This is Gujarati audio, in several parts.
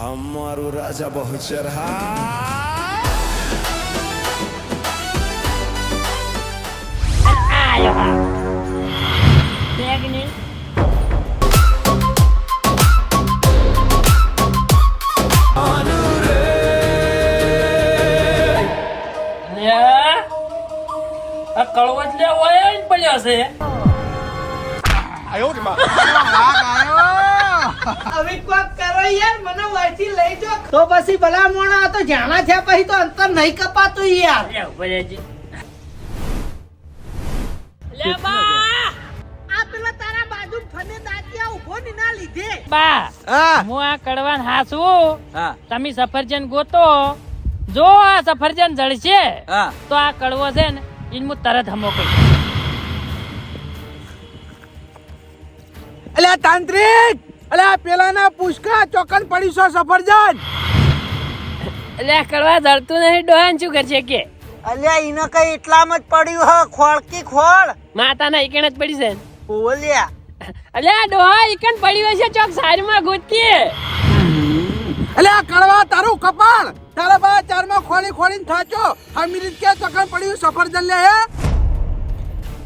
हमारू राजा बहुचर કળવત લે હોય ને પડ્યો છે હવે કોક કરો યાર, મને વાંચી લઈ જો તો પછી ભલા મોણા તો જાણા છે, પછી તો અંતર નહીં કપાતું યાર. લે ભરેજી લે બા આ પેલા તારા બાજુ ફને દાંતિયા ઉભો ની ના લીધે. બા હા હું આ કડવાન હાસુ હા તમે સફરજન ગોતો, જો આ સફરજન જળશે હા તો આ કડવો છે ને ઈન હું તરત હમો કઈ. અલ્યા તાંત્રિક, અલ્યા પેલાના પુષ્કા ચોકન પડી છો સફરજન. એટલે કડવા જળતું નહીં, ડોહાન શું કરશે કે અલ્યા ઈને કઈ એટલામાં જ પડ્યું હ, ખોળ કી ખોળ માતાના ઈકણ જ પડી છે ને. બોલ્યા. અલ્યા ડોહા ઈકણ પડ્યું હશે ચોક સાઈડમાં ગોતકી. અલ્યા કડવા તારું કપાળ, તારા બા ચારમાં ખોળી ખોળીને થાચો અમીરીત કે ચોકન પડ્યું સફરજન લે હે.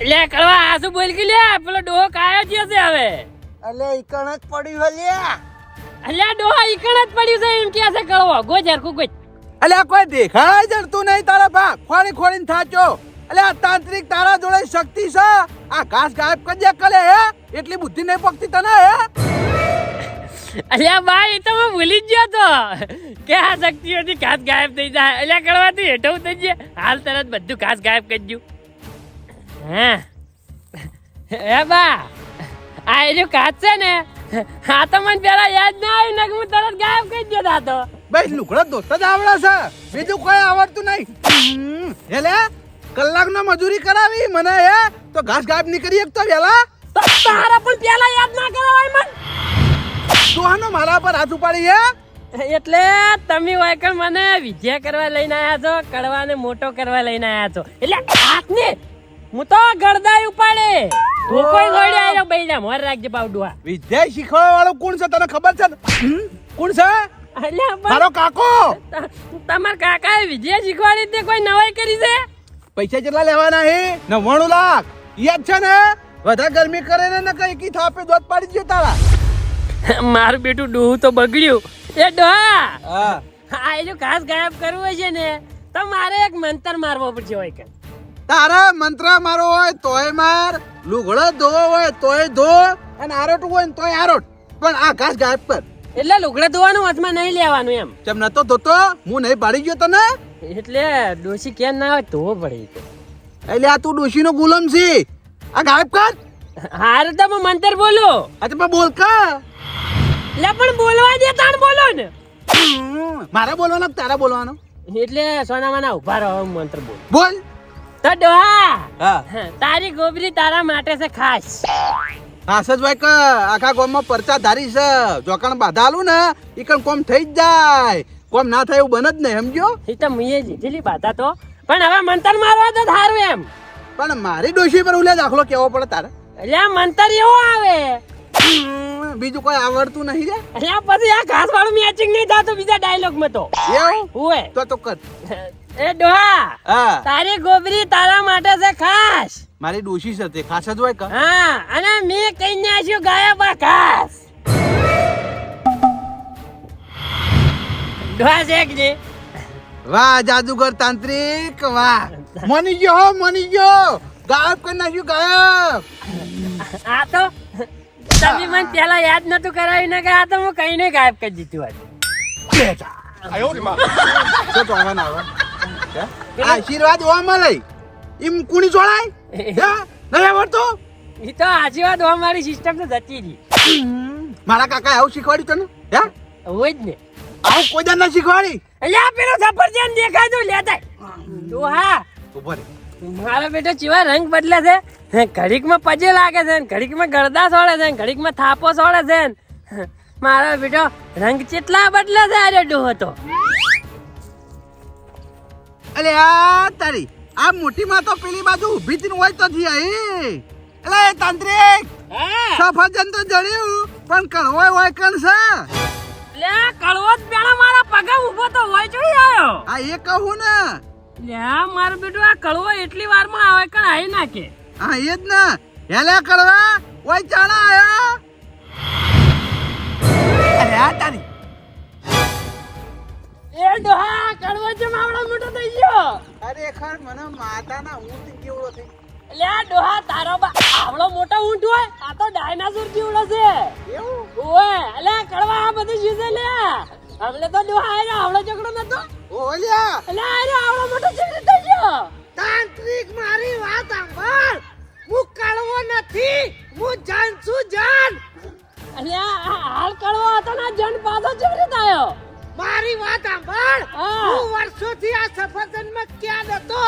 એટલે કડવા હાસુ બોલ કે લે પેલો ડોહો કાયો છે હવે. અલ્યા ઈકણ જ પડ્યું હ લ્યા. અલ્યા ડોહા ઈકણ જ પડ્યું છે એમ કે છે કડવો. ગો ઝરકું ગોચ. અલ્યા કોઈ દેખાય જડતું નહીં તારા બા, ખોળી ખોળીને થાચો. અલ્યા તાંત્રિક તારા જોડે શક્તિ છે, આ ઘાસ ગાયબ કરી કલે હે, એટલી બુદ્ધિ નહીં પકતી તને હે. અલ્યા બા એ તો હું ભૂલી જ ગયો તો કે આ શક્તિઓથી ઘાસ ગાયબ થઈ જાય. અલ્યા કડવા તું હેઠો થઈ જાય, હાલ તરત બધું ઘાસ ગાયબ કરી દઉં. હા હે બા આ એ જો ઘાસ છે ને, આ તો મને પેલા યાદ ના આવ્યું ને હું તરત ગાયબ કરી દો તો. ભાઈ લુગડા દોસ્ત જ આવડે છે, બીજું કોઈ આવડતું નહીં. હેલે કલાકનો મજૂરી કરાવી મને હે તો ઘાસ ગાયબ નહીં કરી શકતો વેલા. તો તારા પણ પેલા યાદ ના કરાવાય મન. તોહાનો મારા પર હાથ ઉપાડી હે. એટલે તમે વાયકણ મને વિજય કરવા લઈને આયા છો, કડવાને મોટો કરવા લઈને આયા છો. એટલે હાથને હું તો ગળદાય ઉપાડે તું કોઈ ગોળી આયો બૈજા મોર રાખજે બાવડુઆ. વિદ્યા શીખવા વાળો કોણ છે તને ખબર છે? કોણ છે? અલ્યા મારો કાકો. તમાર કાકાએ વિજય શીખવાડી તે કોઈ નવાઈ કરી છે? પૈસા કેટલા લેવાના હે? 99 લાખ. યાદ છે ને? વધારે ગરમી કરે ને કઈ કી થાપે દોત પાડી દે તારા. મારું બેટું ડોહું તો બગડ્યું. એ ડોહા હા આ જો ઘાસ ગાયબ કરવું છે ને તો મારે એક મંતર મારવો પડશે હોય કે. તારા મંત્ર મારો હોય તોય માર, લુગડો ધોવો હોય તોય ધો, અને આરોટ હોય ને તોય આરોટ, પણ આ ઘાસ ગાયબ કર. એટલે લુગડા ધોવાનું હાથમાં નહીં લેવાનું એમ. કેમ નતો ધોતો? હું નહીં પાડી ગયો તને. એટલે ડોશી કેમ ના હોય ધોવો પડે. એટલે આ તું ડોશીનો ગુલામ છે, આ ગાયબ કર. હારું તો હું મંતર બોલું. આ તો બોલ કા. લે પણ બોલવા દે તાણ બોલો ને. મારે બોલવાનો કે તારા બોલવાનો? એટલે સોનામાના ઉભા રહો મંત્ર બોલ. બોલ. તો ડોહા હા તારી ગોબરી તારા માટે છે ખાસ. ખાસ જ ભાઈ કે આખા ગામમાં પરચા ધારી છે, જોકણ બાધા આલું ને ઈકણ કોમ થઈ જ જાય, કોમ ના થાય એવું બને જ નહીં, સમજ્યો? એ તો મુએ જીધેલી બાધા તો, પણ હવે મંતર મારવા તો થારું એમ. પણ મારી ડોશી પર ઉલે દાખલો કેવો પડે તારે? એટલે આ મંતર એવો આવે બીજું કોઈ આવડતું નહીં રે. એટલે પછી આ ઘાસ વાળું મેચિંગ નહીં થતું બીજા ડાયલોગ માં તો. એવું હુએ તો કર. એ ડોહા હા તારી ગોબરી તારા માટે છે ખાસ. મારી ડોશી છે તે ખાસ જ હોય કે. હા અને મેં કહીને આશ્યું ગાયબ આ ઘાસ. ડોહા શેકજે. વાહ જાદુગર તાંત્રિક વાહ, મની ગયો હો, મની ગયો. ગાયબ કરી નાખ્યું, ગાયબ. આ તો તમે મને પેલા યાદ નતું કરાવી ને કે આ તો હું કઈ નહીં ગાયબ કરી દીધું હતું. તો જોવાના આવે. આશીર્વાદ ઓવા મળે એમ કુણી જોડાય હે? નહીં આવડતું? એ તો આશીર્વાદ અમારી સિસ્ટમ તો જતી રહી. મારા કાકા આવું શીખવાડ્યું તને હે? હોય જ ને. આવું કોઈ દર ના શીખવાડી? એટલે આ પેલો સફરજન દેખાય તો લેતા. તો હા ઉભો રે. મારો બેટો ચેવા રંગ બદલે છે, ઘડીકમાં પજે લાગે છે, ઘડીકમાં ગળદા સોળે છે, ઘડીકમાં થાપો સોળે છે. મારો બેટો રંગ ચેટલા બદલે છે અરે ડોહો તો. અલે આ તારી આ મોટી માં તો પેલી બાજુ ઊભી થઈને હોય તો થી આઈ. અલે તાંત્રિક હા સફરજન તો જડ્યું પણ કણવાય હોય કણ છે. લે કળવો જ પેલા મારા પગે ઊભો તો હોય જોઈ આવ્યો. આ એ કહું ને. લે મારું બેટું આ કળવો એટલી વારમાં આવે કે આવી નાખે. હા એ જ ને. હેલા કળવા ઓય ચાણા આયો. અરે આ તારી. એ ડોહા કળવો છે માવડો મોટો થઈ ગયો. ખરેખર મને માતાના ઊંટ જેવડો થઈ. લે ડોહા તારો આવડો મોટો ઊંટ હોય આ તો ડાયનાસોર જેવડો છે. એવું? ઓય અલે કળવા આ બધું શું છે લે હમણે તો ડોહા આયો આવડો ઝઘડો નતો. ઓલ્યા. અલે આયો આવડો મોટો ઝઘડો થઈ ગયો. તાંત્રિક મારી વાત સાંભળ. હું કળવો નથી, હું જાન છું જાન. અને આ હાલ કળવો હતો ને જન પાછો ચડી આવ્યો. મારી વાત સાંભળ. હા. હું વર્ષોથી આ સફરજનમાં ક્યાં હતો.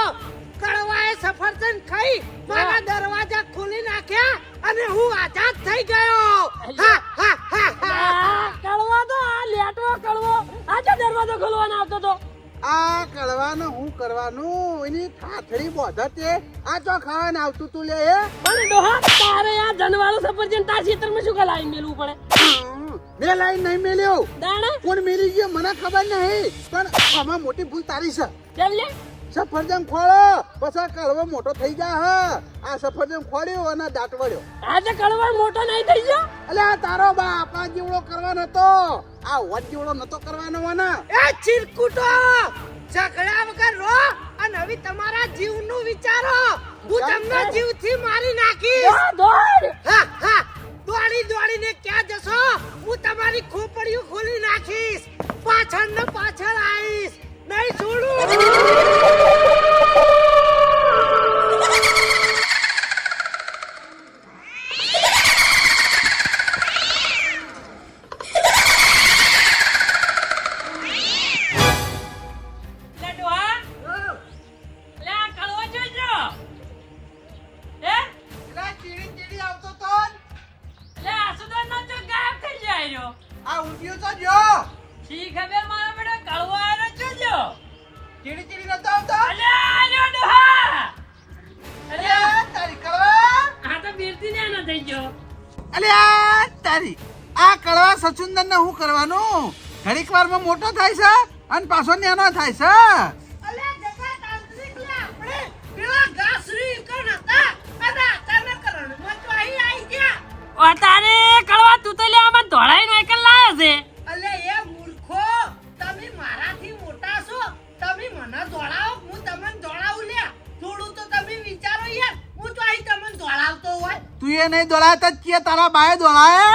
કળવાએ સફરજન ખાઈ મારા દરવાજા ખોલી નાખ્યા અને હું આઝાદ થઈ ગયો. હા, હા, હા, હા. આ કળવો તો આ લેટો કળવો આજે દરવાજો ખોલવાનો આવતો તો. આ કળવાનું હું કરવાનું એની ઠાઠડી બોધતે આ તો ખાવાને આવતું તું લે એ. પણ ડોહા તારે આ જનવાળો સફરજન તાર ખેતરમાં શું કલાઈ મેલવું પડે. મેં લાઈન નહીં મેલ્યો. દાણા કોણ મેલી ગયો મને ખબર નહીં પણ આમાં મોટી ભૂલ તારી છે. કેમ લે સફરજન ખોળો પછી આ કળવો મોટો થઈ જાય. હા આ સફરજન ખોળ્યો અને દાંત વળ્યો. આજે કળવો મોટો નહીં થઈ ગયો. એટલે આ તારો બાપ આ જેવડો કરવાનો હતો આ વટ જેવડો નતો કરવાનો મને. એ ચિરકુટો ઝઘડા વગર રહો અને હવે તમારા જીવનું વિચારો. હું તમને જીવથી મારી નાખીશ. દોડ હા, હા. દોડી દોડીને ક્યાં જશો? હું તમારી ખોપડીઓ ખોલી નાખીશ. પાછળ ને પાછળ આવીશ. નહીં છોડું. લે ડોહા લે આ કળવો જોજો. હે ચીડી ચીડી આવતો તો લે આ સુધર નો તો ગાયબ થઈ જાય. આ ઉડ્યો તો જો. શી ખબર મારા બેટા કળવો આવ્યો જોજો. ચીડી ચીડી નતો આવતો. અલે આલ્યો ડોહા. અલે તારી કળવા. આ તો બીરતી ને ના થઈ ગયો. અલ્યા તારી આ કળવા સચુંદન ને હું કરવાનું ઘડીક વારમાં મોટો થાય છે અને પાછો નાનો થાય છે. અલ્યા જગા તાંત્રિક લે આપણે પેલા ઘાસરી કણ હતા અને અચાનક રણમાં તો અહીં આવી ગયા. ઓ તારે કળવા તું તો લે આમાં ધોળાઈને એકલ લાયો છે. અલે એ મૂર્ખો, તમે મારાથી મોટા છો. તમે મને દોડાવો, હું તમને દોડાવું લે. થોડું તો તમે વિચારો યાર. હું તો અહીં તમને દોડાવતો હોય. તું એ નહીં દોડાતા જ કે તારા બાએ દોડાય.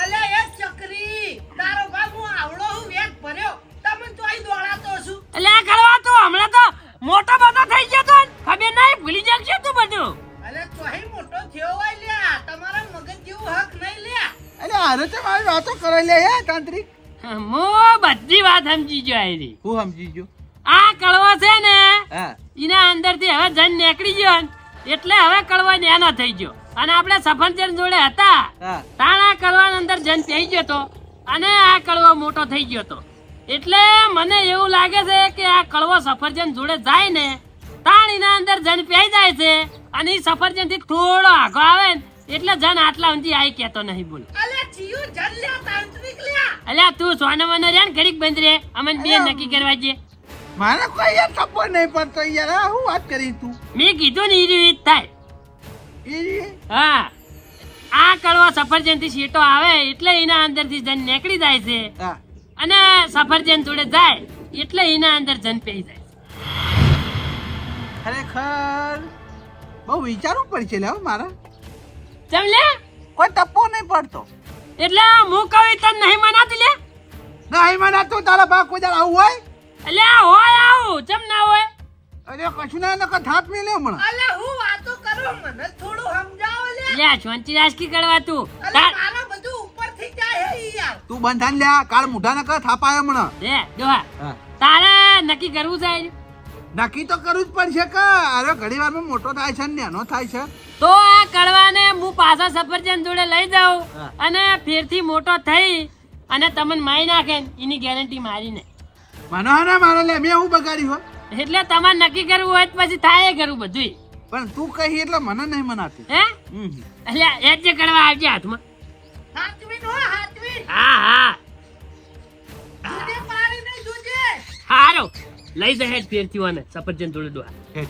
અલે એ ચકરી, તારો બાપ હું આવડો હું વેગ ભર્યો. તમે તો અહીં દોડાતો છું. એટલે આ કળવા તું હમણાં તો મોટો બધો થઈ ગયો તો ખબર નહીં ભૂલી જશે તું બધું. અલે ચોહી મોટો થયો હોય લ્યા. તમારા મગજ જેવું હક નહીં લ્યા. અરે આરે તે મારી વાતો કરે લે હે તાંત્રિક. હું બધી વાત સમજી ગયો આયરી. હું સમજી ગયો. આ કળવો છે ને હા એના અંદરથી હવે જન નીકળી ગયો ને એટલે હવે કળવો નાનો થઈ ગયો અને આપણે સફરજન જોડે હતા હા તાણા કળવાની અંદર જન પી ગયો તો અને આ કળવો મોટો થઈ ગયો તો એટલે મને એવું લાગે છે કે આ કળવો સફરજન જોડે જાય ને તાણ એના અંદર જન પી જાય છે અને એ સફરજન થી થોડો આગો આવે ને એટલે જન આટલા ઊંધી આઈ કેતો નહીં બોલ. અલે જીયું જલ લ્યા તાંત્રિક લ્યા. અલ્યા તું સોને મને રે ને ઘડીક બંધ રે અમને બે નક્કી કરવા છે. મારે કોઈ યાર ખબર નહીં પડતો યાર. આ હું વાત કરી તું મેં કીધું ને ઈ રીત થાય. એ હા આ કળવો સફરજન થી સીટો આવે એટલે એના અંદર થી જન નીકળી જાય છે હા અને સફરજન જોડે જાય એટલે એના અંદર જન પી જાય. ખરેખર બહુ વિચારવું પડશે લે મારા. ચમ લે કોઈ ટપ્પો નહીં પડતો. એટલે હું કહું તને નહીં મનાતી લે. નહીં મને તું તારા બા કોઈ દાડ આવું હોય. એટલે હોય આવું ચમ ના હોય. અરે કશું ના નકર થાપ મેલ્યો હમણાં. અલે હું વાતો કરું, મને થોડું સમજાવો લે. લે શાંતિ રાજકી કરવા તું અલે મારા બધું ઉપરથી જાય હે યાર. તું બંધાન લે કાળ મુઢા નકર થાપ આયો હમણાં. લે જોહા હા તારે નક્કી કરવું છે નક્કી તો કરવું જ પડશે કે અરે ઘડી વારમાં મોટો થાય છે ને નાનો થાય છે. તો આ કળવાને હું પાછા સફરજન જોડે લઈ જાઉં હા. અને ફેરથી મોટો થઈ અને તમને મારી નાખે ને એની ગેરંટી મારી નહીં. મને ના મારે લે મેં હું બગાડ્યું હો. એટલે તમારે નક્કી કરવું હોય તો પછી થાય કરવું બધું. પણ તું કહી એટલે મને નહીં મનાતી. હે એટલે એ જ કરવા આવજે હાથમાં. હાથવીન હો હાથવીન. હા હા લઈ જાય હેડ ફેરથી વાને સફરજન જોડે ડોહા. હેડ.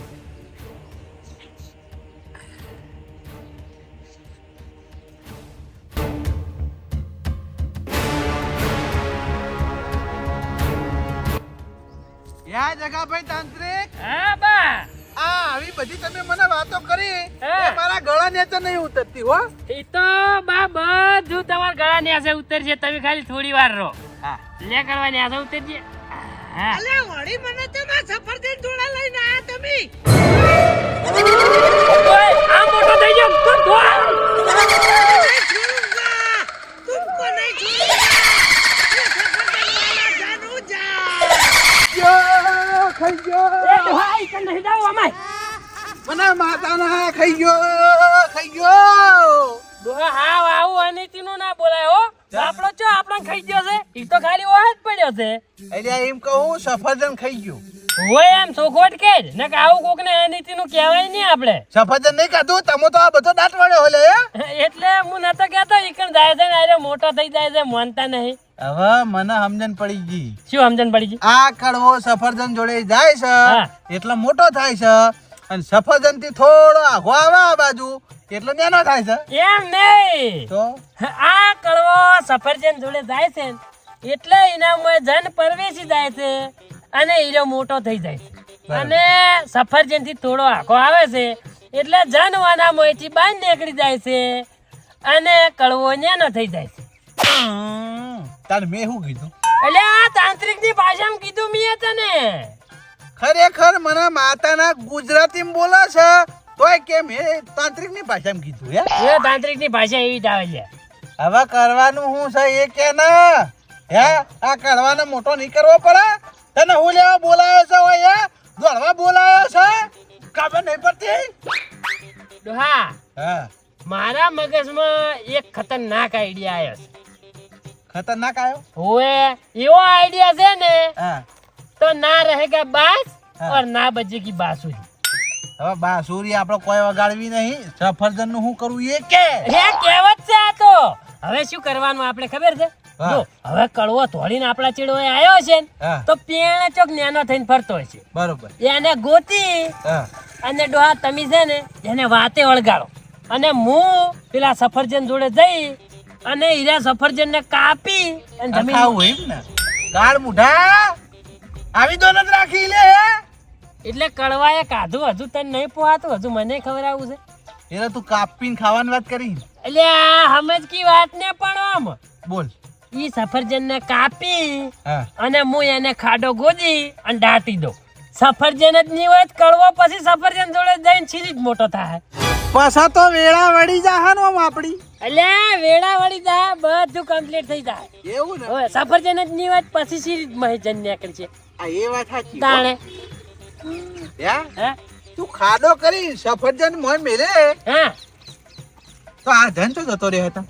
યા જગાભાઈ તાંત્રિક, હા બા આ આવી બધી તમે મને વાતો કરી હા. એ મારા ગળા નેચે નહીં ઉતરતી હો. એ તો બા બધું તમારા ગળા ન્યાસે ઉતરશે, તમે ખાલી થોડી વાર રહો. હા. લે કરવા ન્યાસે ઉતરજે. હા અલે વળી મને તો માં સફરજન જોડા લઈને આયા તમે. ઓય, આ મોટો થઈ ગયો તું ધોળ. नहीं छोड़ूंगा, तुमको नहीं छोड़ूंगा। ये सफरजन वाला जानू जा। યો, ખાઈ ગયો. એ ડોહા ઈ કન નહીં જાવ અમાય. મને માતાના ખાઈ ગયો. ડોહા હાવ આવું અનીતિનું ના બોલાય હો. આપણો ચો આપણને ખાઈ ગયો છે, ઈ તો ખાલી ઓહ જ પડ્યો છે. એટલે એમ કહું સફરજન ખાઈ ગયું. હોય એમ ચોખવટ કે જ નક આવું કોક ને અનીતિનું કહેવાય નહીં આપણે. સફરજન નહીં ખાધું તમે તો આ બધો દાંત વળ્યો હલે હે. એટલે હું નતો કહેતો ઈ કણ જાય છે ને આરે મોટો થઈ જાય છે માનતા નહીં. હવે મને સમજણ પડી ગઈ. શું સમજણ પડી ગઈ? આ કડવો સફરજન જોડે જાય છે હા. એટલે મોટો થાય છે અને સફરજન થી થોડો આઘો આવે આ બાજુ એટલે નાનો થાય છે. એમ નહીં, તો આ કડવો સફરજન જોડે જાય છે ને, એટલે એનામાં જન પરવેશી જાય છે અને હીરો મોટો થઈ જાય છે. બરાબર. અને સફરજન થી થોડો આખો આવે છે એટલે જન વાના મોયથી બહાર નીકળી જાય છે અને કડવો નેનો થઈ જાય છે. તાર મેં શું કીધું? એટલે આ તાંત્રિક ની ભાષામાં કીધું મેં તને. ખરેખર મને માતાના ગુજરાતીમાં બોલે છે તોય કેમ હે તાંત્રિક ની ભાષામાં કીધું હે. એ તાંત્રિક ની ભાષા એવી જ આવે છે. હવે કરવાનું શું છે એ કે ના હે આ કરવાનો મોટો નહીં કરવો પડે. તને હું લેવા બોલાયો છે હોય હે દોડવા બોલાયો છે ખબર નહીં પડતી. ડોહા, હા મારા મગજમાં એક ખતરનાક આઈડિયા આવ્યો છે. ખતરનાક આવ્યો. ઓએ એવો આઈડિયા છે ને હા તો ના રહેગા બાસ हाँ। और ना बजेगी बांसुरी. હવે બાંસુરી આપણે કોઈ વગાડવી નહીં. સફરજન નું શું કરવું એ કે. હે કહેવત છે આ તો. હવે શું કરવાનું આપણે ખબર છે? હા. જો હવે કડવો ધોળીને આપણા ચેડો આવ્યો છે ને, હા. તો પેણે ચોક નેનો થઈને ફરતો હોય છે. બરોબર. એને ગોતી હા અને ડોહા તમે છે ને એને વાતે વળગાડો અને હું પેલા સફરજન જોડે જઈ અને હીરા સફરજન ને કાપી અને જમીન ખાવું એમ ને. ગાળ મુઢા આવી દો નથી રાખી લે હે. એટલે કડવાએ કાધું હજુ તને નહીં પોહાતું, હજુ મને ખવડાવવું છે. એટલે તું કાપીને ખાવાની વાત કરી. એટલે આ સમજ કી વાત ને પણ આમ બોલ. ઈ સફરજન ને કાપી હા અને હું એને ખાડો ગોદી અને દાટી દઉં. સફરજન જ નહીં હોય તો કડવો પછી સફરજન જોડે જઈને છીરી જ મોટો થાય. પાછા તો વેળા વળી જા નો આપડી. એટલે વેળા વળી જાય બધું કમ્પ્લીટ થઈ જાય. એવું ને. હવે સફરજન જ નહીં હોય તો પછી છીરી જ મહેજન નીકળી છે આ એ વાત સાચી. તાણે. હે હે તું ખાડો કરી સફરજન મોય મેલે હા તો આ ધન તો જતો રહે હતા.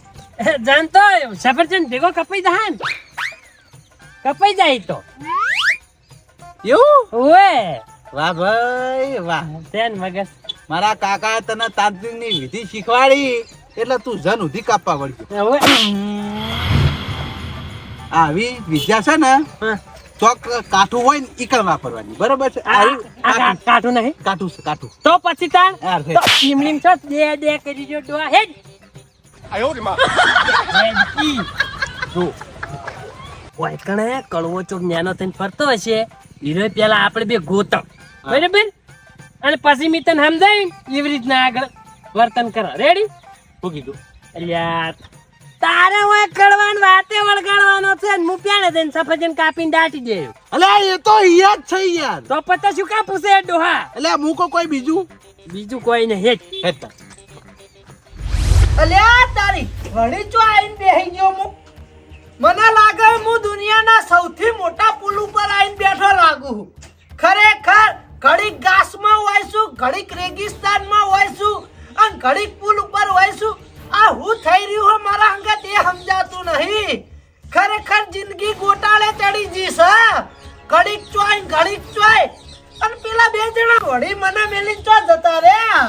જાણતો સફરજન ભેગો કપાઈ જાય ને, કપાઈ જાય તો એવું. ઓએ વાહ ભાઈ વાહ. તેન મગજ. મારા કાકા તને તાંત્રિક ની વિધિ શીખવાડી એટલે તું જન ઉધી કાપવા વળ્યો. ઓએ આવી વિદ્યા છે ને હા. ચોક કાઠું હોય ને ઈકણ વાપરવાની બરોબર છે. આ કાઢું નહીં કાઠું છે કાઠું. તો પછી તાર યાર તો ઈમલીમ છો દે કરી જો ડોહા હેડ. હેડકી. જો ઓય કણે કળવો ચોક ન્યાનો થઈને ફરતો હશે હીરો પેલા આપણે બે ગોતમ બરાબર અને પછી મી તને સમજાય એવી રીતના આગળ વર્તન કરો. રેડી? શું કીધું? યાર તારે ઓય કડવાન વાતે વળગાડવાનો છે ને હું પ્યાને જઈને સફરજન કાપીને દાટી દે. અલ્યા એ તો યાદ છે યાર. તો પતા શું કા પૂછે ડોહા? એટલે મૂકો કોઈ બીજું. બીજું કોઈ નહીં હેડ. હેતા અલ્યા તારી વળી ચો આઈને બેહી ગયો હું. મને લાગે હું દુનિયાના સૌથી મોટા પુલ ઉપર આઈને બેઠો લાગુ છું. ખરેખર ઘડીક ઘાસમાં હોઈશું, ઘડીક રેગિસ્તાનમાં હોઈશું અને ઘડીક પુલ ઉપર હોઈશું. આ હું થઈ રહ્યું હો મારા અંગત એ સમજાતું નહીં. ખરેખર જિંદગી ગોટાળે ચડી જી છે. ઘડીક ચોય ઘડીક ચોય અને પેલા બે જણા વળી મને મેલી ચો જતા રહ્યા.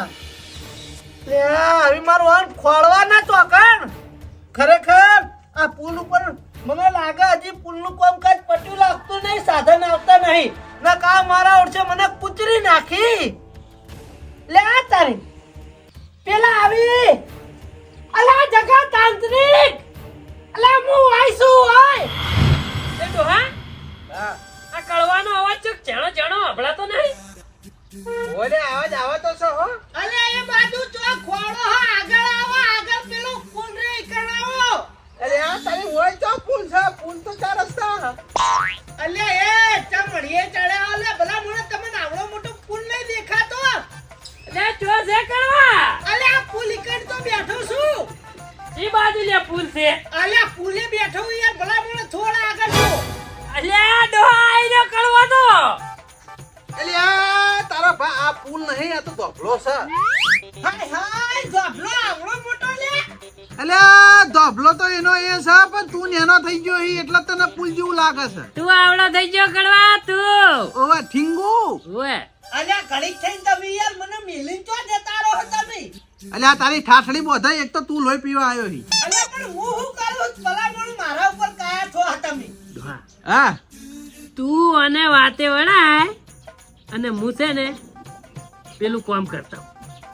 હવે મારું વાળ ખોળવાના ચોકણ. ખરેખર આ પુલ ઉપર મને લાગે હજી પુલનું કામકાજ પટ્યું લાગતું નહીં, સાધન આવતા નહીં. નકા મારા ઓરછે મને કૂતરી નાખી. લે આ તારી પેલા આવી અલા જગા તાંત્રિક અલા હું આઈસુ હોય એ ડોહા હા આ કળવાનો અવાજ ચક જાણો જાણો હભળાતો નહીં. ઓલે આવાજ આવે તો છો હો. અલે એ બાજુ ચો ખોડો હો આગળ આવો આગળ પેલું ફૂલ રે કણાવો. અરે આ તારી હોય તો પુલ છે, પુલ તો ચાર રસ્તા. અલે એ ચમડીએ ચડ્યા લે ભલા મને તમને આવડો મોટો ફૂલ નહીં દેખાતો. લે જો છે કળવા અલે આ ફૂલ ઇકડ તો બેઠો છું. ઈ બાજુ લે પુલ છે. અલે આ ફૂલે બેઠો હું યાર ભલા મને થોડા આગળ છો. અલ્યા ડોહા આઈનો કળવાનો. અલે આ તારા ભા આ પુલ નહીં, આ તો ધોબલો છે. હાય હાય ગભલો આવડો મોટો લે. અલે આ ધોબલો તો એનો એ છે, પણ તું નેનો થઈ ગયો હી એટલે તને પુલ જેવું લાગે છે. તું આવડો થઈ ગયો કળવા તું. ઓવા ઠીંગુ. ઓએ અલે ઘડીક થઈને તમે યાર મને મિલીન ચો જતા રહો તમે. અલે આ તારી ઠાઠડી બોધાઈ, એક તો તું લોહી પીવા આવ્યો હી. અલે પણ હું શું કરું ભલા મને મારા ઉપર કાયા છો તમે. ડોહા હા તું અને વાતે વળાય અને હું છે ને પેલું કામ કરતા હું.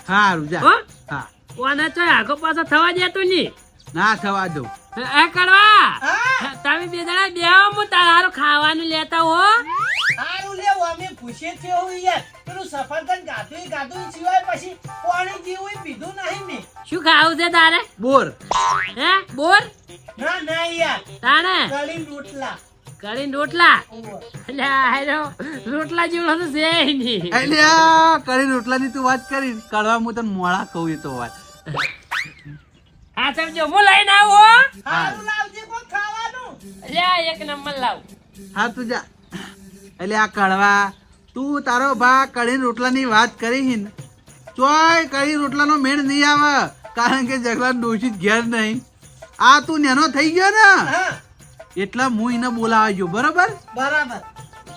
હારું જા. હો હા કોને તો આગો પાછો થવા દેતો નહીં. ના થવા દઉં. એ કળવા હા તમે બે જણા બેહો હું તારું ખાવાનું લેતા હો. હારું લેવો અમે પૂછે છે હું યાર પેલું સફરજન ગાધું સિવાય પછી પાણી જેવું પીધું નહીં મેં. શું ખાવું છે તારે? બોર. હે બોર? ના ના યાર તાણે ગળી રોટલા. કરીને રોટલા. ઓવો. એટલે આ રોટલા જેવડો તો છે નહીં. અલે આ કરી રોટલાની તું વાત કરી, કડવા હું તને મોળા કહું એ તો વાત. હા સમજો હું લઈને આવું હો. હારું લાવજે કોઈ ખાવાનું. એટલે આ એક નંબર લાવ. હા તું જા. એટલે આ કડવા તું તારો ભા કઢી રોટલાની વાત કરી હી ને, ચોય કઢી રોટલાનો મેળ નહીં આવે, કારણ કે જગલા ડોશી ઘેર નહીં. આ તું નેનો થઈ ગયો ને હા એટલે હું એને બોલાવા ગયો, બરોબર? બરાબર.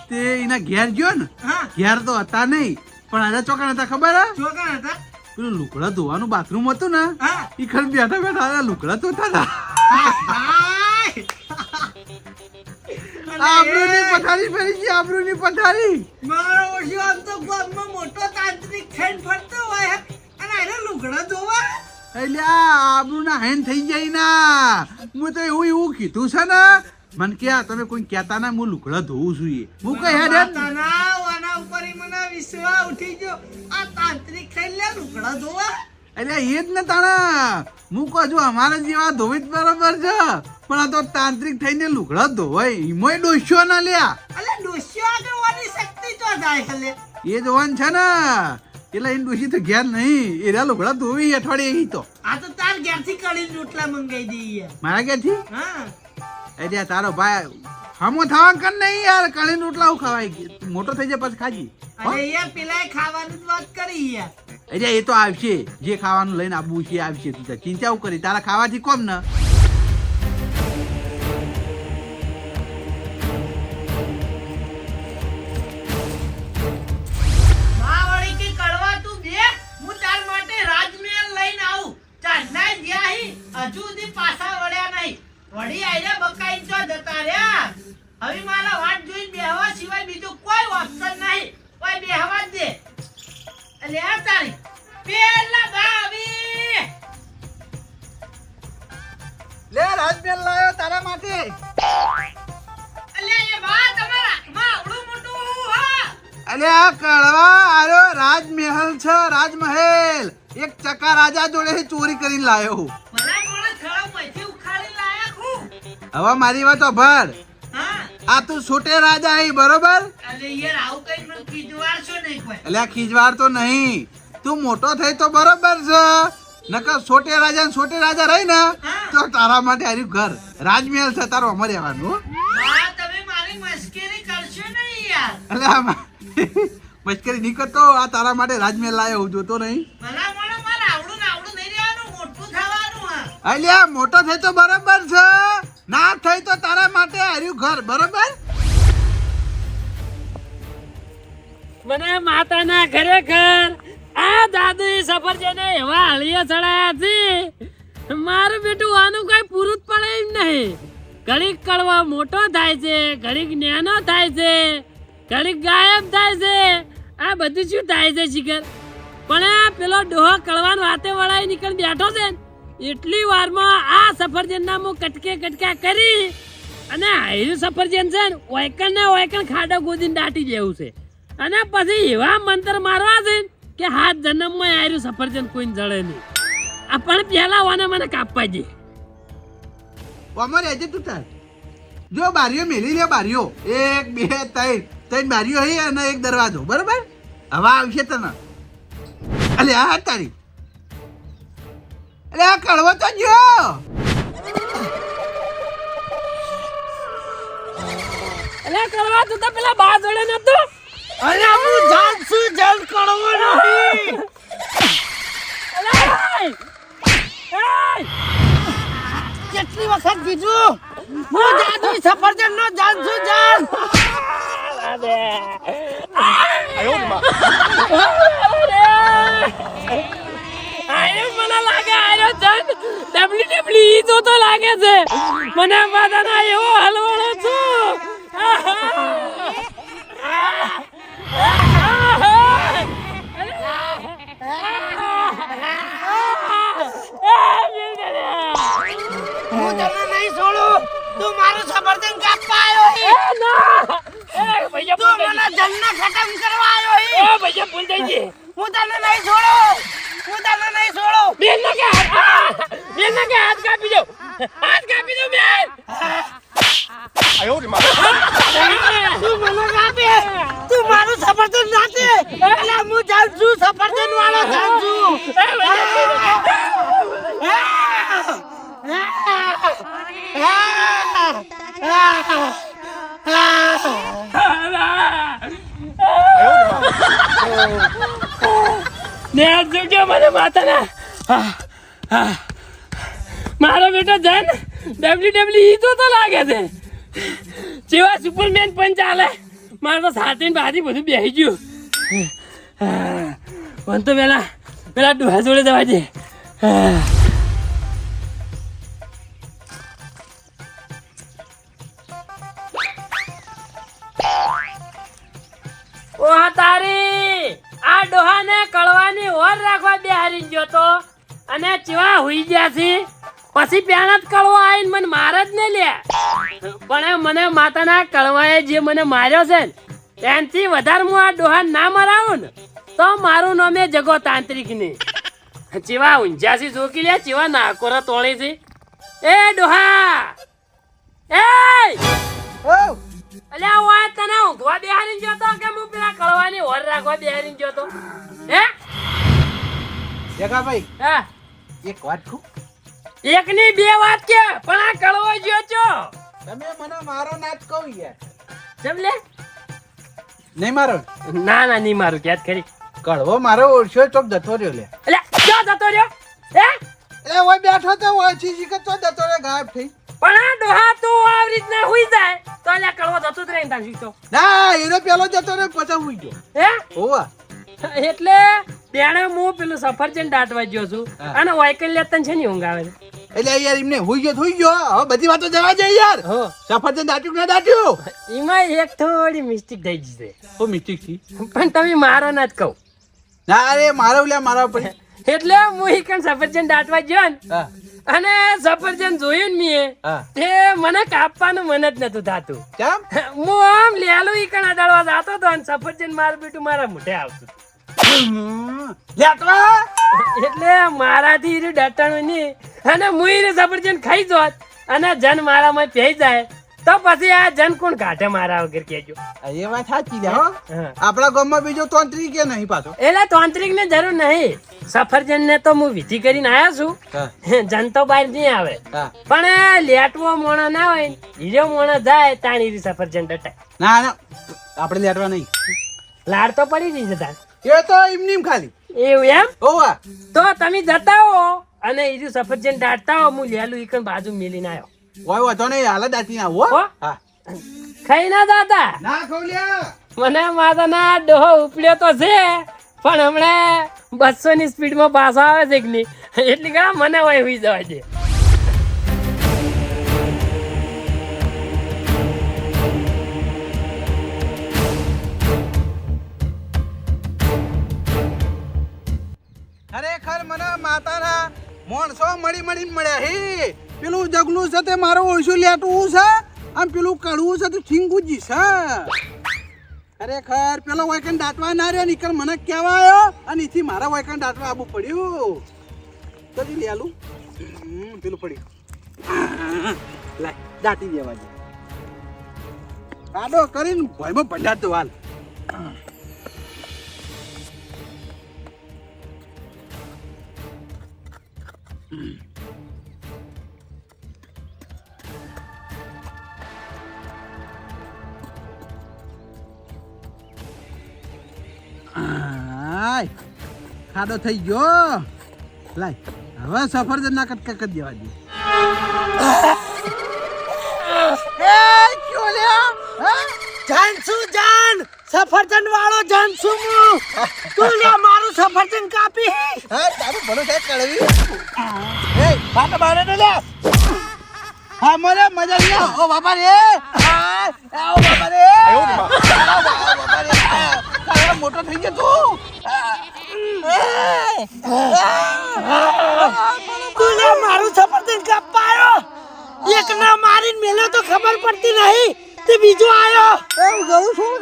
તે એના ઘેર ગયો ને, હા ઘેર તો હતા નહીં પણ આજે ચોકણ હતા ખબર હે? ચોકણ હતા. પેલું લુગડા ધોવાનું બાથરૂમ હતું ને, હા એ ખર બેઠા બેઠા આ લુગડા ધોતા હતા. હાય. આબરૂની પથારી ફરી ગઈ, આબરૂની પથારી. મારો ઓછો આમ તો ગામમાં મોટો તાંત્રિક થઈને ફરતો હોય અને એને લુગડા ધોવા. એટલે આ આબરૂના હેન થઈ જાય ના. હું તો એવું કીધું છે ને, મને કે આ તમે કોઈ કહેતા ના, હું લુગડા ધોવું છું. હું કઈ હેડ હેડ. આના ઉપર મને વિશ્વાસ ઉઠી ગયો. આ તાંત્રિક થઈને લે લુગડા ધોવા. એટલે એ જ ને તાણા હું કહું છું અમારા જેવા ધોવી જ બરાબર છે, પણ આ તો તાંત્રિક થઈને લુગડા ધોવાય એમાંય ડોસ્યો ના લ્યા. અલે ડોશિયો આગળવાની શક્તિ તો જાય હલે. એ જોવાનું છે ને, એટલે એને ડોસી તો ઘેર નહીં, એના લુગડા ધોવી અઠવાડિયે ઈ તો આ તો તાર ઘેરથી કઢી રોટલા મંગાઈ દઈએ. મારા ઘેરથી. હા એટલે તારો ભાઈ હમો થવા કર નહીં યાર, કળી રોટલા હું ખવાય, મોટો થઈ જાય પછી ખાજી. અને યાર પેલા ખાવાની જ વાત કરી યાર. એટલે એ તો આવશે, જે ખાવાનું લઈને આવવું છે આવશે. તું તો ચિંતા કરી, તારા ખાવાથી કોમ ને. માવડી કે કડવા તું બે હું તાર માટે રાજમહેલ લઈને આવું. ચાંદના ગયા હી હજુ સુધી પાછા વળ્યા નહીં. વળી આઈને બકાઈ ચો જતા રહ્યા. હવે મારા વાટ જોઈને બેહવા સિવાય બીજું કોઈ ઓપ્શન નહીં. કોઈ બેહવા જ દે. અલે આ તારી પેલા ભાવી લે રાજમહેલ લાયો તારા માટે. અલે એ બા તમારા માં આવડું મોટું હા. અલે આ કડવા આયો રાજમહેલ છે, રાજમહેલ. એક ચકા રાજા જોડે ચોરી કરીને લાયો હું. ભલા મોણા ખળા માંથી ઉખાડી લાયા હું. હવે મારી વાત ભર. હા આ તું છોટે રાજા હી, બરોબર? અલે યાર આવું કઈ મને કીધવારશો નહીં કોઈ. એટલે આ ખીજવાર તો નહીં, તું મોટો થઈ તો બરોબર છે, નકર છોટે રાજા ને છોટે રાજા રહી ને તો તારા માટે હાર્યું ઘર રાજમહેલ છે, તારો અમારે રહેવાનું. બા તમે મારી મસ્કરી કરશો નહીં યાર. એટલે આમાં મશ્કરી નહીં કરતો, આ તારા માટે રાજમહેલ લાયો હું, જોતો નહીં. ભલા મોણા મારે આવડું ને આવડું નહીં રહેવાનું, મોટું થવાનું હા. એટલે આ મોટો થઈ તો બરોબર છે, ના થઈ તો તારા માટે હાર્યું ઘર, બરોબર? મને માતાના ખરેખર આ દાદુ સફરજને એવા હળિયા ચડાયા છે, મારું બેટું આનું કઈ પૂરું જ પડે એમ નહીં. ઘડીક કડવા મોટો થાય છે, ઘડીક નાનો થાય છે, ઘડીક ગાયબ થાય છે. આ બધું શું થાય છે શિખર? પણ આ પેલો ડોહો કળવાન વાતે વળાઈ નીકળ બેઠો છે ને, એટલી વારમાં આ સફરજનના હું કટકા કરી અને આયુ સફરજન છે ને ઓયકણ ખાડો ગોદીને દાટી જેવું છે. અને પછી એવા મંત્ર મારવા છે ને કે હાથ જન્મમાં આયુ સફરજન કોઈને જળે નહીં. આ પણ પેલા વાને મને કાપવા દે. અમારે આજે તું તાર જો બારીઓ મેલી લે, બારીઓ 1 2 3 બારીઓ હે અને એક દરવાજો, બરાબર? હવા આવશે તને. અલે આ તારી, અલે આ કડવો તો જો. અલ્યા કરવા તું તો પેલા બા જોડે નતો. અરે હું જાણ છું જલ કળવો નહીં. કેટલી વખત કીધું હું જાદુ સફરજન નો જાણ છું જાણ. મને લાગે આયો જન ડબલ્યુ તો લાગે છે. મને બધાના એવો હલવાળો છું. હું તને નહીં છોડું. તું મારું સફરજન કાપવા આવ્યો હે. તું મને જન્મ ખતમ કરવા આવ્યો હે. ભૂલ થઈ ગઈ. હું તને નહીં છોડું. હું તને નહીં છોડું. બેન ના કે હાથ કાપી દો. હાથ કાપી દો બેન. તું મને કાપે. તું મારું સફરજન નાખે. એટલે હું જાણ છું સફરજન વાળો જાણ છું. ને આ જો મને માતાના મારો બેટો જન ડબલ્યુ તો લાગે છે. જેવા સુપરમેન પણ ચાલે. મારે તો સાતીને બાજી બધું બેસી ગયું. પણ તો પેલા ડોહા જોડે જવા છે. ઓહ તારી આ ડોહાને કળવાની ઓર રાખવા બેહારી ગયો તો અને ચેવા હુઈ ગયા છે. પછી પેણા જ કળવો આવીને મને મારે જ નહીં લે. પણ મને માતાના કળવાએ જે મને માર્યો છે ને એનાથી વધારે હું આ ડોહા ના મરાવું ને તો મારું નામ એ જગો તાંત્રિક નહીં. ચેવા ઊંઝાસી જોકી લે, ચેવા નાકોરા તોળી છે. એ ડોહા એ અલ્યા ઓય તને ઊંઘવા બેહારીને ગયો તો કે હું પેલા કળવાની ઓર રાખવા બેહારીને ગયો તો? હે જગાભાઈ હા એક વાત કહું. એકની બે વાત કે પણ આ કળવો ગયો છો. તમે મને મારો નાચ કહું યાર. કેમ લે? નહીં મારો. ના નહીં મારું ક્યાં ખરી. કડવો મારો ઓળખ્યો ચોક જતો રહ્યો લે. અલ્યા ક્યાં જતો રહ્યો? હે એ ઓય બેઠો તો ઓય ચીજી કે તો જતો રહ્યો, ગાયબ થઈ. પણ આ ડોહા તું આવી રીતના હુઈ જાય તો અલ્યા કળવો જતો જ રહી તાર શીખતો. ના એનો પેલો જતો રહ્યો પછી હુઈ ગયો. હે ઓવા એટલે તેણે હું પેલું સફરજન દાટવા ગયો છું અને વાયકલ લેતન છે ને ઊંઘ આવે છે. એટલે યાર એમને હુઈ ગયો. હવે બધી વાતો જવા જાય યાર. હો સફરજન દાટ્યું કે ના દાટ્યું? એમાં એક થોડી મિસ્ટેક થઈ ગઈ છે. ઓ મિસ્ટેક થી. પણ તમે મારો ના જ કહું. ના રે મારો લે મારા ઉપર. એટલે હું ઈકણ સફરજન દાટવા ગયો ને હા અને સફરજન જોયું ને મેં હા. તે મને કાપવાનું મન જ નતું થાતું. કેમ? હું આમ લેલું ઈકણ અડાડવા જાતો તો અને સફરજન મારું બેટું મારા મોઢે આવતું. લેટવા એટલે મારાથી ઈરું ડટાણું નહીં અને હું ઈરું સફરજન ખાઈ જોત અને જન મારામાં પી જાય તો પછી આ જન કોણ કાઢે મારા વગર કેજો. એ વાત સાચી લે હો. હા. આપણા ગામમાં બીજો તંત્રી કે નહીં પાછો? એટલે તાંત્રિક ને જરૂર નહીં. સફરજન ને તો હું વિધિ કરીને આવ્યો છું. હા જન તો બહાર નહીં આવે હા. પણ લેટવો મોણો ના હોય ને હીરો મોણો જાય તાણી રી સફરજન ડટાય. ના ના આપણે લેટવા નહીં. લાડ તો પડી રહી છે તાર. એ તો એમની એમ ખાલી. એવું એમ? ઓવા તો તમે જતા હો અને હીરું સફરજન દાટતા હો. હું લેલું ઈકણ બાજુ મેલીને આવ્યો. ઓય વાતો નહીં હાલ દાટી ના હો. હો? હા ખાઈ ના જાતા. ના ખોલ્યા. મને માતાના ડોહો ઉપડ્યો તો છે પણ હમણાં 200 ની સ્પીડમાં પાછો આવે છે કે નહીં એટલી ઘણા મને હોય હુઈ જવા દે. મારું છે તે મારું ઓળશું લેટવું છે આમ પેલું કડવું છે તો છીંગુજી છે ખરેખર પેલો વાયકન દાંતવા ના રહ્યો નીકળ મને કહેવાયો અને એથી મારા વાયકન દાંતવા આબુ પડ્યું તો જી લેલું પેલું પડ્યું લાય દાંતી દેવા દે આડો કરીને ભયમાં ભંડાર તો હાલ આય ખાડો થઈ ગયો લાય હવે સફરજન ના કટકા કરી દેવા દે એ ક્યો લ્યા હા જાનસુ જાન સફરજન વાળો જાનસુ હું તું લે મારું સફરજન કાપી હા તારું ભલું થાય કળવી એ બાટા બારે ને લે હા મને મજા નહીં ઓ બાપા રે આ ઓ બાપા રે બાપા રે તારો મોટો થઈ ગયો તું તું લે મારું સફરજન કાપાયો એક ના મારીને મેલ્યો તો ખબર પડતી નહીં તે બીજો આયો એ ગયું છું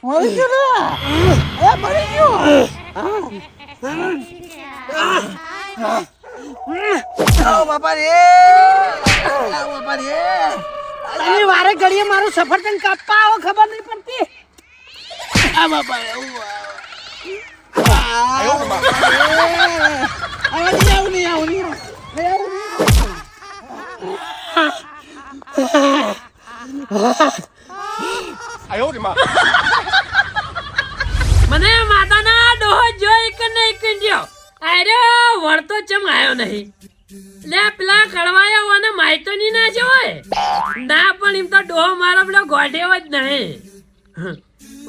મરી ગયો એ મરી ગયો ઓ બાપા રે તને વારે ઘડીએ મારું સફરજન કાપવા આવો ખબર નહીં પડતી આ બાપા મને માતાના ડોહો જોઈ કે નહીં કંડ્યો અરે વળતો ચમ આયો નહીં લે પેલા કળવાયો અને માયતો ની ના જોય ના પણ એમ તો ડોહો મારો પેલો ગોઢેવો જ નહીં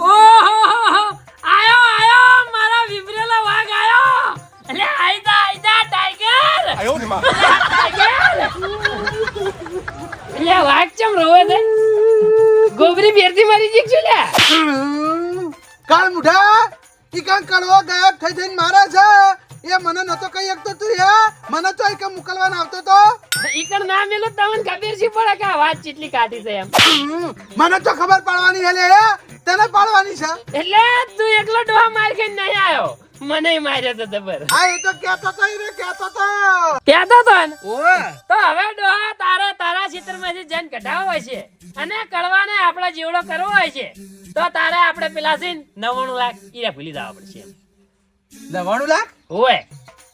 ઓહો આયો મારા વિભરેલો વાઘ આયો અલે આઈદા ટાઈગર ટાઈગર લે વાઘ ચમ રોવે છે ગોબરી બેરથી મરી જીક છું લે કાળ મુઢા ઈ કાં કડવો ગાયબ થઈ જઈને મારે છે એ મને નતો કઈ એકતો તું મને તો એક મોકલવાના આવતો તો ઈકણ ના મેલો તમને ખબર છે પડે કે આ વાત ચીટલી કાઢી છે એમ મને તો ખબર પાડવાની હેલે તને પાડવાની છે એટલે તું એકલો ડોહા માર કે નહીં આયો મને માર્યો તો જબર આ એ તો કહેતો તો કહેતો તો ને ઓએ તો હવે ડોહા તારા ક્ષેત્રમાંથી જન કઢાવો હોય છે અને કળવાને આપણા જેવડો કરવો હોય છે તો તારે આપણે પેલા છે 99 લાખ ઈરા ભૂલી જવા પડશે 99 લાખ ઓય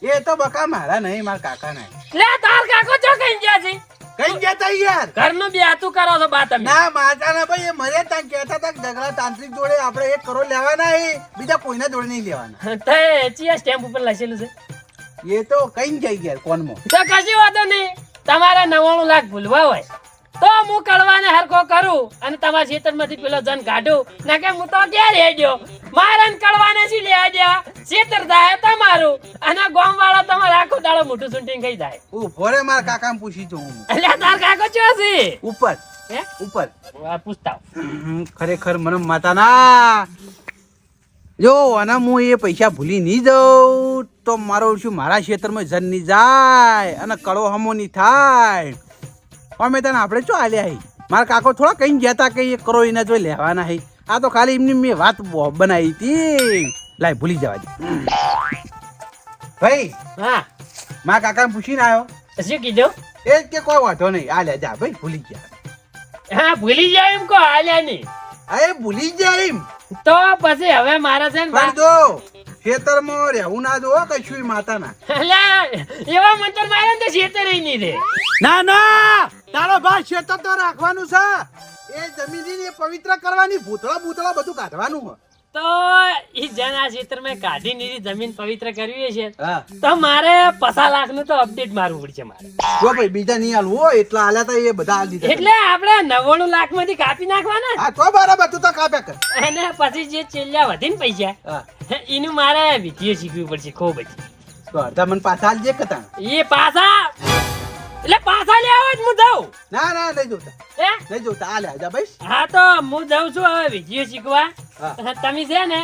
એ તો બકા મારા નહીં મારા કાકા ના લે તાર કાકો ચો કઈ ગયા છે કઈ ગયા તા યાર ઘરનું બેતું કરો છો બા તમે ના માતા ના ભાઈ એ મરે તાં કહેતા તા કે જગડા તાંત્રિક જોડે આપણે 1 કરોડ લેવાના હે બીજા કોઈના જોડે નહીં લેવાના તે ચિયા સ્ટેમ્પ ઉપર લખેલું છે એ તો કઈ જઈ ગયા કોનમાં તો કશી વાતો નહીં તમારે 99 લાખ ભૂલવા હોય તો હું કળવાને હરખો કરું અને તમારા ખેતરમાંથી પેલો જન કાઢું ના કે હું તો ક્યાં રહેજો મારા કળવાને સી લેવા દેવા ખેતર થાય તમારું અને ગામ વાળા તમારે આખો દાડો મોટું સુંટીને ખાઈ જાય ઉભો રે મારા કાકાને પૂછી જો હું એટલે તાર કાકો ચો છે ઉપર હે ઉપર આ પૂછતા ખરેખર મને માતાના જો અને હું એ પૈસા ભૂલી નહીં જાઉં તો મારો શું મારા ક્ષેત્રમાં જન નહીં જાય અને કળો હમો નહીં થાય અમે તને આપણે શું હાલ્યા હી મારા કાકો થોડા કઈ ગયા તા કે 1 કરોડ એના જોઈ લેવાના હી આ તો ખાલી એમની મેં વાત બનાવી હતી લાય ભૂલી જવા દે ભાઈ હા મારા કાકાને પૂછીને આવ્યો શું કીધું એ જ કે કોઈ વાંધો નહીં આ લે જા ભાઈ ભૂલી ગયા હા ભૂલી જાય એમ કો હાલ્યા નહીં આ એ ભૂલી જાય એમ તો પછી હવે મારા છે ને પણ જો ખેતરમાં રહેવું ના જો કશું માતાના એટલે એવા મંતર મારે તો ખેતર નહીં રે ના ના તારો ભાઈ ખેતર તો રાખવાનું છે એ જમીન એ પવિત્ર કરવાની ભૂતળા બધું કાઢવાનું છે તો ઈ જના ક્ષેત્રમાં કાઢી નીરી જમીન પવિત્ર કરવી છે હા તો મારે 50 લાખ નું તો અપડેટ મારવું પડશે મારે જો ભાઈ બીજા નહીં હાલવું હોય એટલા હાલ્યા તા એ બધા હાલી દીધા એટલે આપણે 99 લાખ માંથી કાપી નાખવાના હા તો બરાબર તું તો કાપ્યા કર અને પછી જે છેલ્લા વધીને પૈસા હા એનું મારે વિધિઓ શીખવી પડશે ખૂબ જ તો અડધા મને પાછા હાલજે કતા એ પાછા એટલે પાછા લેવા જ હું જાઉં ના ના નહીં જોતા હે નહીં જોતા હાલે જા ભાઈ હા તો હું જાઉં છું હવે વિધિઓ શીખવા હા. તમે છે ને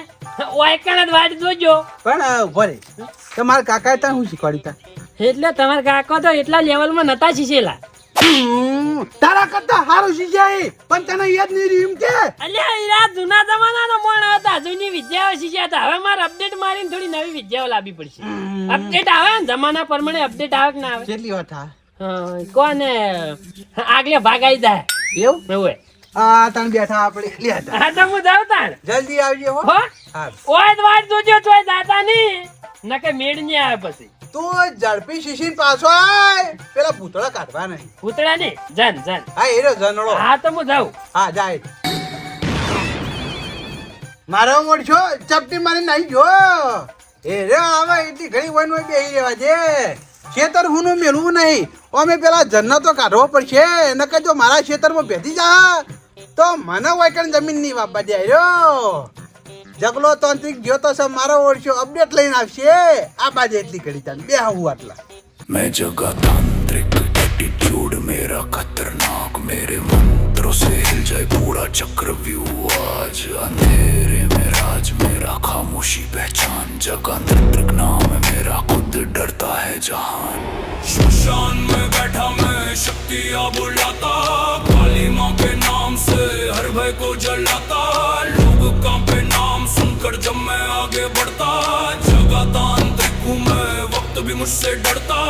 ઓયકણ જ વાટ જોજો પણ ઉભો રે તો મારા કાકાએ તને શું શીખવાડી તા એટલે તમારા કાકો તો એટલા લેવલમાં નતા શીશેલા. તારા કરતા હારું શીખ્યા એ, પણ તને યાદ નહીં રહ્યું એમ કે? અલ્યા ઈરા જૂના જમાનાનો મોણ હતા, જૂની વિદ્યાઓ શીખ્યા હતા. હવે મારે અપડેટ મારીને થોડી નવી વિદ્યાઓ લાવવી પડશે. અપડેટ આવે ને જમાના પ્રમાણે અપડેટ આવે કે ના આવે? કેટલી વાત હા? કોને આગલે ભાગ આવી જાય એવું એવું આ તને બેઠા આપણે લે હતા. હા તો હું જાઉં તાણ. જલ્દી આવજે હો. હો હા ઓય જ વાટ જોજો તોય જાતા નહીં નકે મેળ નહીં આવે પછી. તું ઝડપી શીશી પાછો આય, પેલા ભૂતળા કાઢવા નહીં. પૂતળા ને જન જન. હા એરો જનડો. હા તો હું જાઉં. હા જાય. મારો મોડશો ચપટી મારી નાઈ જો એ રે આવા એટલી ઘણી વન માં બેહી રહેવા દે. ખેતર હું મેળવું નહીં, અમે પેલા જન્નત તો કાઢવો પડશે. નકર જો મારા ખેતરમાં બેસી જા તો મને વાયકણ જમીન નહીં વાપવા દે. રહ્યો જગલો તાંત્રિક ગયો તો સર મારો ઓળશો અપડેટ લઈને આવશે. આ બાજુ એટલી ઘડી તાન બે આવું આટલા. मैं जगह तांत्रिक एटीट्यूड मेरा खतरनाक मेरे मंत्रों से हिल जाए पूरा चक्रव्यूह आज अंधेरे में राज मेरा खामोशी पहचान जगह तांत्रिक नाम है मेरा खुद डरता है जहान शमशान में बैठा मैं शक्तियाँ बुलाता काली माँ के नाम से हर भय को जलाता लोग कांपे नाम सुनकर जब मैं आगे बढ़ता जगह तांत्रिक हूँ मैं वक्त भी मुझसे डरता